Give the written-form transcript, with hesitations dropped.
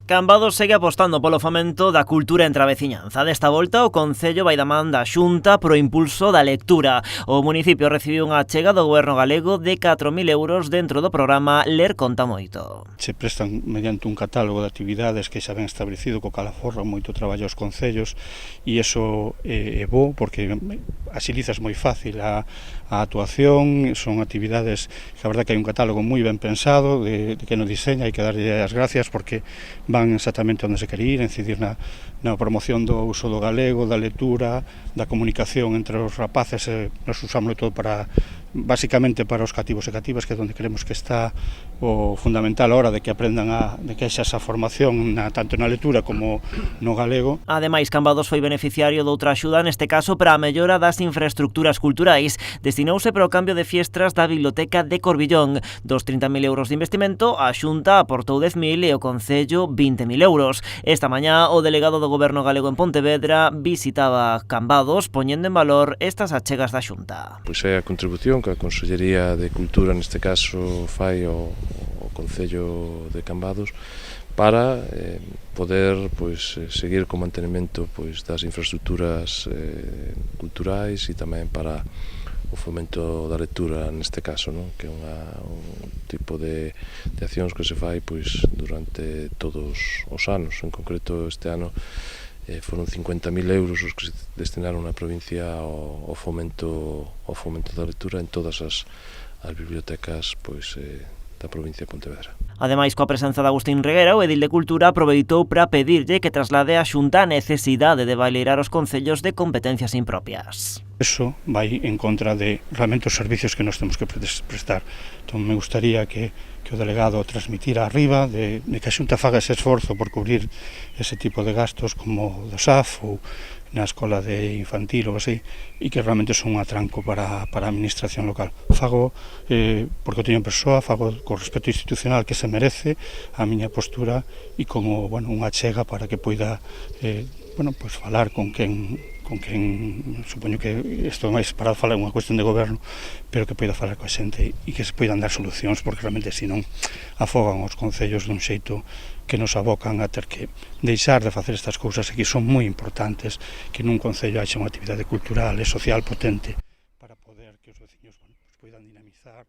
Cambados segue apostando polo fomento da cultura entre a veciñanza. Desta volta, o Concello vai da man da Xunta pro impulso da lectura. O municipio recibiu unha achega do Goberno galego de 4.000 euros dentro do programa Ler Conta Moito. Se prestan mediante un catálogo de actividades que xa ben establecido, co cal aforran moito traballo aos concellos, e iso é bo porque axilizas moi fácil a actuación. Son actividades que a verdad que hai un catálogo moi ben pensado de que nos diseña, hai que darlle as gracias porque van exactamente onde se quere ir, incidir na promoción do uso do galego, da lectura, da comunicación entre os rapaces. Nos usamos todo para, basicamente para os cativos e cativas, que é onde queremos que está o fundamental a hora de que aprendan de que haxa esa formación tanto na lectura como no galego. Ademais, Cambados foi beneficiario doutra axuda, neste caso para a mellora das infraestructuras culturais. Destinouse para o cambio de fiestras da Biblioteca de Corbillón. Dos 30.000 euros de investimento, a Xunta aportou 10.000 e o Concello 20.000 euros. Esta mañá, o delegado do Goberno galego en Pontevedra visitaba Cambados, poñendo en valor estas achegas da Xunta. Pois é a contribución que a Consellería de Cultura, neste caso, fai ao Concello de Cambados para poder seguir co mantenimento das infraestructuras culturais e tamén para o fomento da lectura, neste caso, que é un tipo de accións que se fai durante todos os anos. En concreto, este ano foron 50.000 euros os que se destinaron na provincia ao fomento da lectura en todas as bibliotecas da provincia de Pontevedra. Ademais, coa presenza de Agustín Reguera, o edil de Cultura aproveitou para pedirlle que traslade á Xunta a necesidade de baileirar os concellos de competencias impropias. Eso vai en contra de realmente os servicios que nós temos que prestar. Entón, me gustaría que o delegado transmitira arriba de que a Xunta faga ese esforzo por cubrir ese tipo de gastos como do SAF ou na escola de infantil ou así, e que realmente son un atranco para a administración local. Fago porque eu teño persoa, fago co respeto institucional que se merece a miña postura e como unha achega para que poida falar con quen supoño que isto máis para falar unha cuestión de goberno, pero que poida falar coa xente e que se poidan dar solucións, porque realmente senón afogan os concellos dun xeito que nos abocan a ter que deixar de facer estas cousas que son moi importantes, que nun concello haxa unha actividade cultural e social potente para poder que os veciños poidan dinamizar